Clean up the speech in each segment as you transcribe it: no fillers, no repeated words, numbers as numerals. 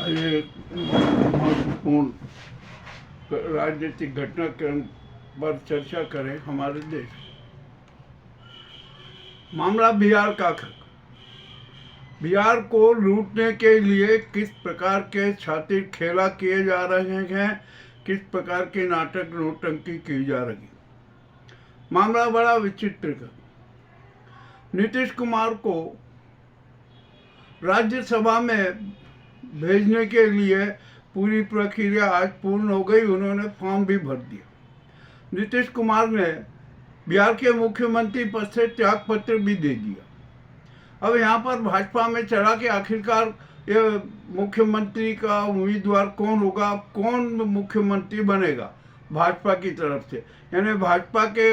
आज एक महत्वपूर्ण राजनीतिक घटनाक्रम पर चर्चा करें। हमारे देश मामला बिहार का। बिहार को लूटने के लिए किस प्रकार के छातिर खेला किए जा रहे हैं, किस प्रकार के नाटक नौटंकी की जा रही। मामला बड़ा विचित्र है। नीतीश कुमार को राज्यसभा में भेजने के लिए पूरी प्रक्रिया आज पूर्ण हो गई। उन्होंने फॉर्म भी भर दिया। नीतीश कुमार ने बिहार के मुख्यमंत्री पद से त्याग पत्र भी दे दिया। अब यहाँ पर भाजपा में चढ़ा कि आखिरकार ये मुख्यमंत्री का उम्मीदवार कौन होगा, कौन मुख्यमंत्री बनेगा भाजपा की तरफ से। यानी भाजपा के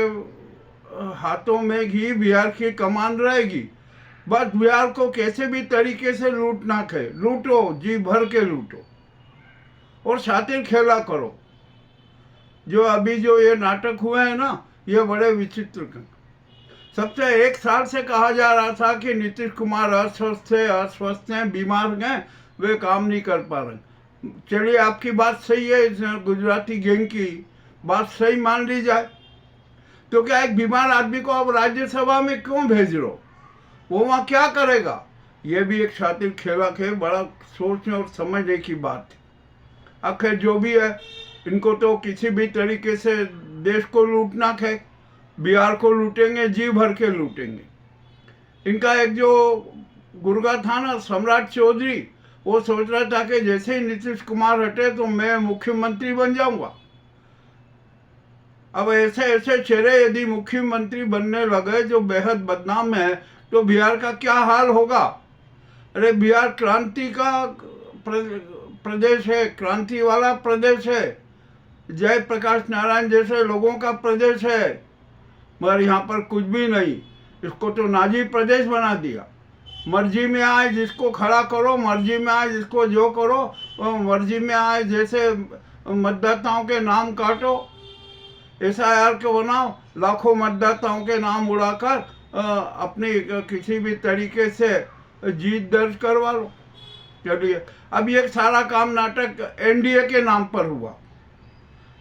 हाथों में ही बिहार की कमान रहेगी। बस बिहार को कैसे भी तरीके से लूटना है, लूटो, जी भर के लूटो और शातिर खेला करो। जो अभी जो ये नाटक हुए हैं ना, ये बड़े विचित्र हैं। सबसे एक साल से कहा जा रहा था कि नीतीश कुमार अस्वस्थ हैं, बीमार हैं, वे काम नहीं कर पा रहे। चलिए, आपकी बात सही है, गुजराती गैंग की बात सही मान ली जाए, तो क्या एक बीमार आदमी को अब राज्यसभा में क्यों भेज रहे हो? वो वहाँ क्या करेगा? ये भी एक शातिर खेला है। बड़ा सोचने और समझने की बात है। आखिर जो भी है, इनको तो किसी भी तरीके से देश को लूटना है। बिहार को लूटेंगे, जी भर के लूटेंगे। इनका एक जो गुर्गा था ना, सम्राट चौधरी, वो सोच रहा था कि जैसे ही नीतीश कुमार हटे तो मैं मुख्यमंत्री बन जाऊंगा। अब ऐसे ऐसे चेहरे यदि मुख्यमंत्री बनने लगे जो बेहद बदनाम है, तो बिहार का क्या हाल होगा? अरे, बिहार क्रांति का प्रदेश है, क्रांति वाला प्रदेश है, जय प्रकाश नारायण जैसे लोगों का प्रदेश है, मगर यहाँ पर कुछ भी नहीं। इसको तो नाजी प्रदेश बना दिया। मर्जी में आए जिसको खड़ा करो, मर्जी में आए जिसको जो करो, मर्जी में आए जैसे मतदाताओं के नाम काटो, SIR को बनाओ, लाखों मतदाताओं के नाम उड़ाकर अपनी किसी भी तरीके से जीत दर्ज करवा लो। चलिए, अब ये सारा काम नाटक NDA के नाम पर हुआ,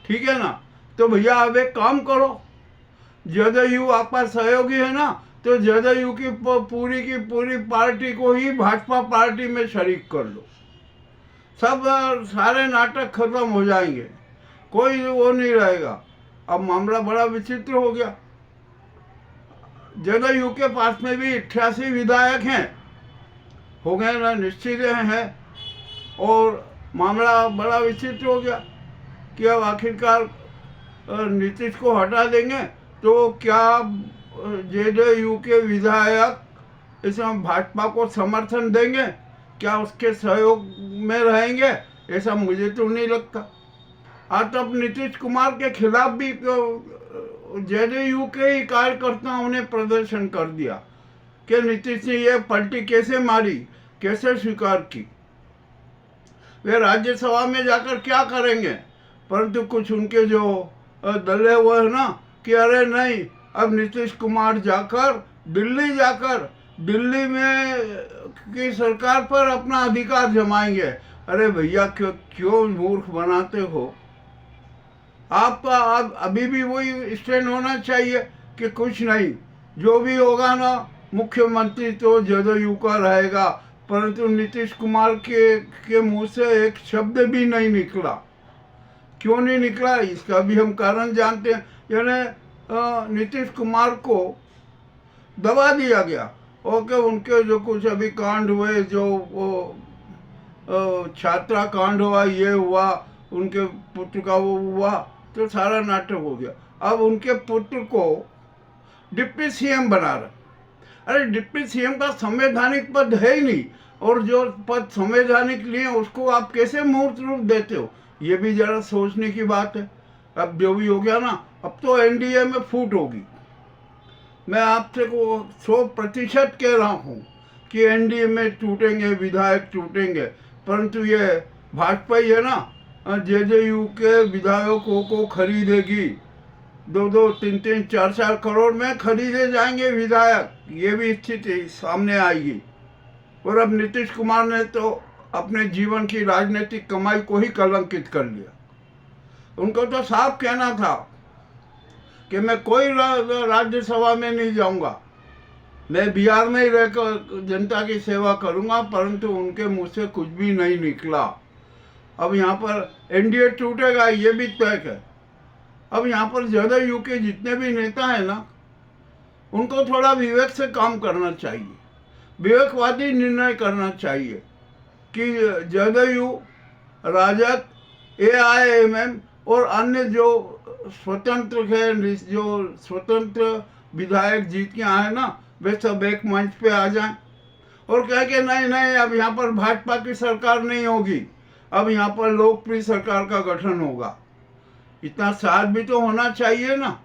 ठीक है ना? तो भैया अब एक काम करो, जदयू आपका सहयोगी है ना, तो जदयू की पूरी पार्टी को ही भाजपा पार्टी में शरीक कर लो। सब सारे नाटक खत्म हो जाएंगे, कोई वो नहीं रहेगा। अब मामला बड़ा विचित्र हो गया। जदयू के पास में भी 88 विधायक हैं, हो गए ना, निश्चित हैं। और मामला बड़ा विचित्र हो गया कि अब आखिरकार नीतीश को हटा देंगे तो क्या जदयू के विधायक इसमें भाजपा को समर्थन देंगे? क्या उसके सहयोग में रहेंगे? ऐसा मुझे तो नहीं लगता। आज तो अब नीतीश कुमार के खिलाफ भी जदयू के ही कार्यकर्ताओं ने प्रदर्शन कर दिया कि नीतीश ने ये पलटी कैसे मारी, कैसे स्वीकार की। वे राज्यसभा में जाकर क्या करेंगे? परंतु कुछ उनके जो दले हुए हैं ना कि अरे नहीं, अब नीतीश कुमार जाकर दिल्ली में की सरकार पर अपना अधिकार जमाएंगे। अरे भैया, क्यों मूर्ख बनाते हो? आपका अभी भी वही स्टैंड होना चाहिए कि कुछ नहीं, जो भी होगा ना, मुख्यमंत्री तो जदयू का रहेगा। परंतु नीतीश कुमार के मुंह से एक शब्द भी नहीं निकला। क्यों नहीं निकला, इसका भी हम कारण जानते हैं। यानी नीतीश कुमार को दबा दिया गया। ओके, उनके जो कुछ अभी कांड हुए, जो वो छात्रा कांड हुआ, ये हुआ, उनके पुत्र का वो हुआ, तो सारा नाटक हो गया। अब उनके पुत्र को डिप्टी CM बना रहा। अरे, डिप्टी CM का संवैधानिक पद है ही नहीं, और जो पद संवैधानिक लिए उसको आप कैसे मूर्त रूप देते हो? ये भी जरा सोचने की बात है। अब जो भी हो गया ना, अब तो NDA में फूट होगी। मैं आपसे को 100% कह रहा हूँ कि NDA में टूटेंगे, विधायक टूटेंगे। परंतु ये भाजपा ही है ना, जदयू के विधायकों को खरीदेगी। 2-2, 3-3, 4-4 करोड़ में खरीदे जाएंगे विधायक। ये भी स्थिति सामने आएगी। और अब नीतीश कुमार ने तो अपने जीवन की राजनीतिक कमाई को ही कलंकित कर लिया। उनको तो साफ कहना था कि मैं कोई राज्यसभा में नहीं जाऊंगा, मैं बिहार में ही रहकर जनता की सेवा करूंगा, परंतु उनके मुंह से कुछ भी नहीं निकला। अब यहाँ पर एनडीए टूटेगा ये भी तय है। अब यहाँ पर जदयू के जितने भी नेता हैं ना, उनको थोड़ा विवेक से काम करना चाहिए, विवेकवादी निर्णय करना चाहिए कि जदयू, राजद, एआईएमएम और अन्य जो स्वतंत्र है, जो स्वतंत्र विधायक जीत के आए ना, वे सब एक मंच पे आ जाएं और कह के नहीं नहीं अब यहाँ पर भाजपा की सरकार नहीं होगी, अब यहाँ पर लोकप्रिय सरकार का गठन होगा। इतना साथ भी तो होना चाहिए ना।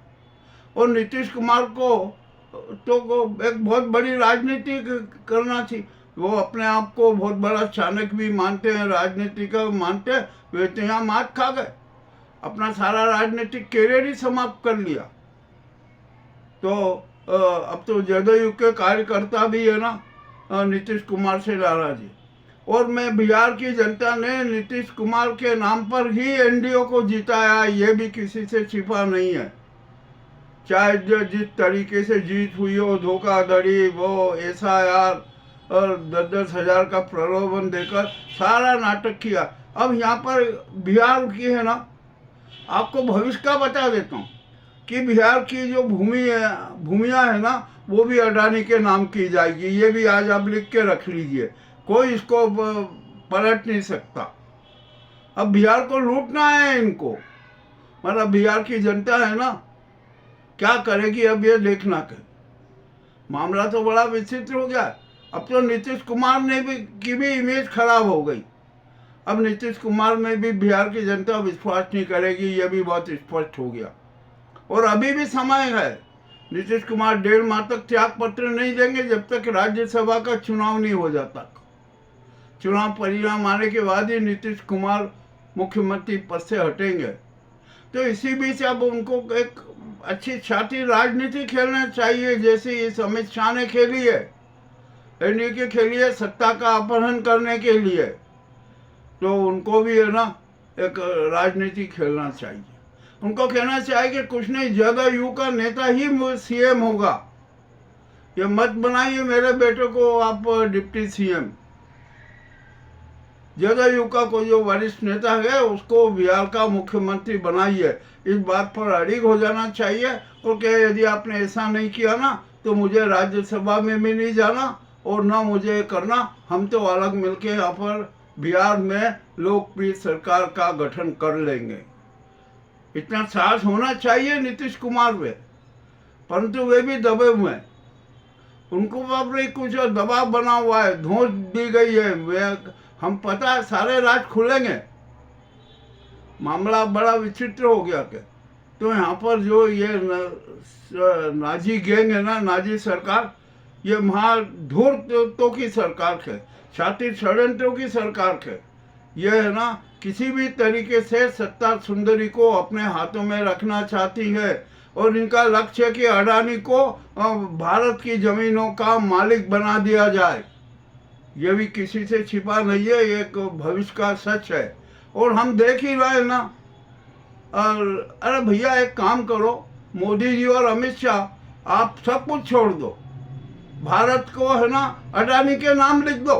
और नीतीश कुमार को तो एक बहुत बड़ी राजनीति करना थी। वो अपने आप को बहुत बड़ा चाणक्य भी मानते हैं, राजनीति का मानते हैं, वे तो यहाँ मात खा गए, अपना सारा राजनीतिक कैरियर ही समाप्त कर लिया। तो अब तो जदयू के कार्यकर्ता भी है ना नीतीश कुमार से नाराज है। और मैं बिहार की जनता ने नीतीश कुमार के नाम पर ही एनडीए को जिताया, ये भी किसी से छिपा नहीं है। चाहे जो जिस तरीके से जीत हुई हो, धोखाधड़ी, वो एसआईआर और 10-10 हजार का प्रलोभन देकर सारा नाटक किया। अब यहाँ पर बिहार की है ना, आपको भविष्य का बता देता हूँ कि बिहार की जो भूमियाँ है ना, वो भी अडानी के नाम की जाएगी। ये भी आज आप लिख के रख लीजिए, कोई इसको पलट नहीं सकता। अब बिहार को लूटना है इनको, मतलब बिहार की जनता है ना क्या करेगी, अब ये देखना के मामला तो बड़ा विचित्र हो गया। अब तो नीतीश कुमार ने की भी इमेज खराब हो गई। अब नीतीश कुमार में भी बिहार की जनता विश्वास नहीं करेगी, ये भी बहुत स्पष्ट हो गया। और अभी भी समय है, नीतीश कुमार 1.5 माह तक त्याग पत्र नहीं देंगे जब तक राज्यसभा का चुनाव नहीं हो जाता। चुनाव परिणाम आने के बाद ही नीतीश कुमार मुख्यमंत्री पद से हटेंगे। तो इसी बीच अब उनको एक अच्छी छाती राजनीति खेलना चाहिए, जैसे इस अमित शाह ने खेली है, एनडीए के खेली है सत्ता का अपहरण करने के लिए। तो उनको भी है ना एक राजनीति खेलना चाहिए। उनको कहना चाहिए कि कुछ नहीं, जदयू का नेता ही सीएम होगा, ये मत बनाइए मेरे बेटे को आप डिप्टी सीएम। जदयू का कोई जो वरिष्ठ नेता है उसको बिहार का मुख्यमंत्री बनाइए। इस बात पर अड़िग हो जाना चाहिए और कि यदि आपने ऐसा नहीं किया ना तो मुझे राज्यसभा में भी नहीं जाना और ना मुझे करना, हम तो अलग मिलके यहाँ पर बिहार में लोकप्रिय सरकार का गठन कर लेंगे। इतना साहस होना चाहिए नीतीश कुमार में, परंतु वे भी दबे हुए हैं। उनको बाप रे कुछ दबाव बना हुआ है, धोस दी गई है। वे हम पता है सारे राज खुलेंगे, मामला बड़ा विचित्र हो गया के। तो यहाँ पर जो ये नाजी गैंग है ना, नाजी सरकार, ये महाधूर्तों की सरकार है, छाती षड्यंत्रों की सरकार है। ये है ना किसी भी तरीके से सत्ता सुंदरी को अपने हाथों में रखना चाहती है और इनका लक्ष्य है कि अडानी को भारत की जमीनों का मालिक बना दिया जाए। ये भी किसी से छिपा नहीं है, एक भविष्य का सच है और हम देख ही रहे ना। अरे भैया एक काम करो, मोदी जी और अमित शाह आप सब कुछ छोड़ दो, भारत को है ना अडानी के नाम लिख दो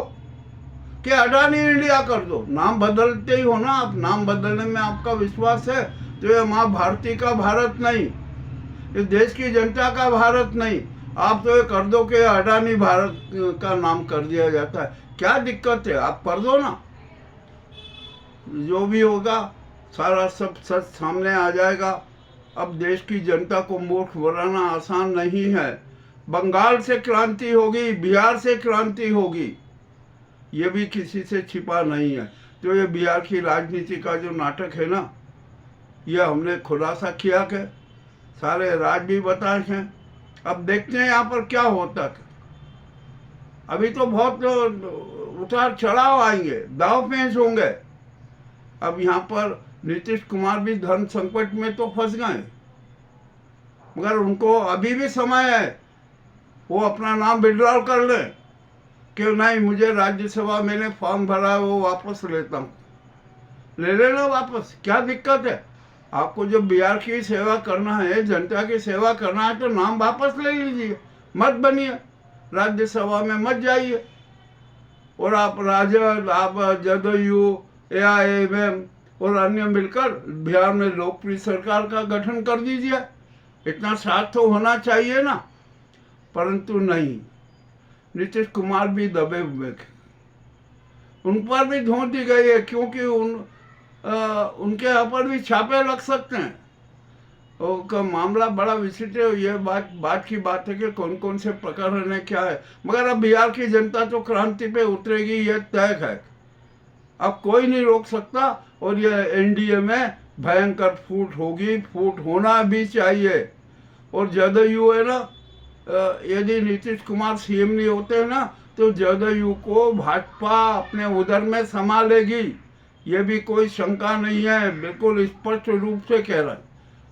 कि अडानी इंडिया कर दो। नाम बदलते ही हो ना आप, नाम बदलने में आपका विश्वास है तो ये माँ भारती का भारत नहीं, इस देश की जनता का भारत नहीं, आप तो ये कर दो कि अडानी भारत का नाम कर दिया जाता है। क्या दिक्कत है, आप कर दो ना। जो भी होगा सारा सब सच सामने आ जाएगा। अब देश की जनता को मूर्ख बनाना आसान नहीं है। बंगाल से क्रांति होगी, बिहार से क्रांति होगी, ये भी किसी से छिपा नहीं है। तो ये बिहार की राजनीति का जो नाटक है ना, ये हमने खुलासा किया कि सारे राज भी बताए हैं। अब देखते हैं यहाँ पर क्या होता है। अभी तो बहुत उतार चढ़ाव आएंगे, दाव पेच होंगे। अब यहाँ पर नीतीश कुमार भी धर्म संकट में तो फंस गए, मगर उनको अभी भी समय है, वो अपना नाम विड्रॉल कर लें कि नहीं मुझे राज्यसभा मैंने फॉर्म भरा है वो वापस लेता हूँ, ले लेना वापस, क्या दिक्कत है? आपको जब बिहार की सेवा करना है, जनता की सेवा करना है तो नाम वापस ले लीजिए, मत बनिए, राज्यसभा में मत जाइए। और आप राजद, आप जदयू, AIMM और अन्य मिलकर बिहार में लोकप्रिय सरकार का गठन कर दीजिए, इतना साथ तो होना चाहिए ना। परंतु नहीं, नीतीश कुमार भी दबे हुए थे, उन पर भी धों दी गई है, क्योंकि उनके यहाँ पर भी छापे लग सकते हैं। का मामला बड़ा विचित्र है। ये बात की बात है कि कौन कौन से प्रकरण है, क्या है, मगर अब बिहार की जनता तो क्रांति पे उतरेगी, ये तय है, अब कोई नहीं रोक सकता। और ये NDA में भयंकर फूट होगी, फूट होना भी चाहिए। और जदयू है ना, यदि नीतीश कुमार CM नहीं होते हैं ना तो जदयू को भाजपा अपने उदर में समा लेगी, ये भी कोई शंका नहीं है, बिल्कुल स्पष्ट रूप से कह रहा है।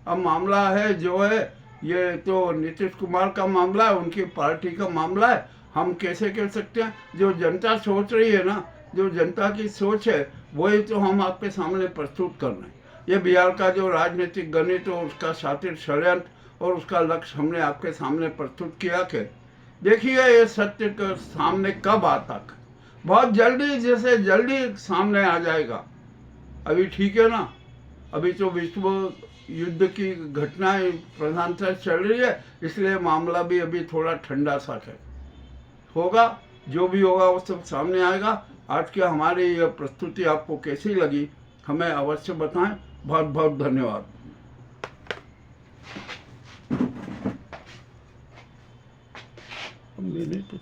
अब मामला है जो है, ये तो नीतीश कुमार का मामला है, उनकी पार्टी का मामला है, हम कैसे कह सकते हैं? जो जनता सोच रही है ना, जो जनता की सोच है वही तो हम आपके सामने प्रस्तुत कर रहे हैं। ये बिहार का जो राजनीतिक गणित और उसका शातिर षड्यंत्र और उसका लक्ष्य हमने आपके सामने प्रस्तुत किया कि देखिए ये सत्य के सामने कब आता, बहुत जल्दी, जैसे जल्दी सामने आ जाएगा। अभी ठीक है ना, अभी तो विश्व युद्ध की घटनाएं प्रधानता चल रही है, इसलिए मामला भी अभी थोड़ा ठंडा सा है। होगा, जो भी होगा वो सब सामने आएगा। आज की हमारी यह प्रस्तुति आपको कैसी लगी हमें अवश्य बताएं। बहुत बहुत धन्यवाद। मेरे तो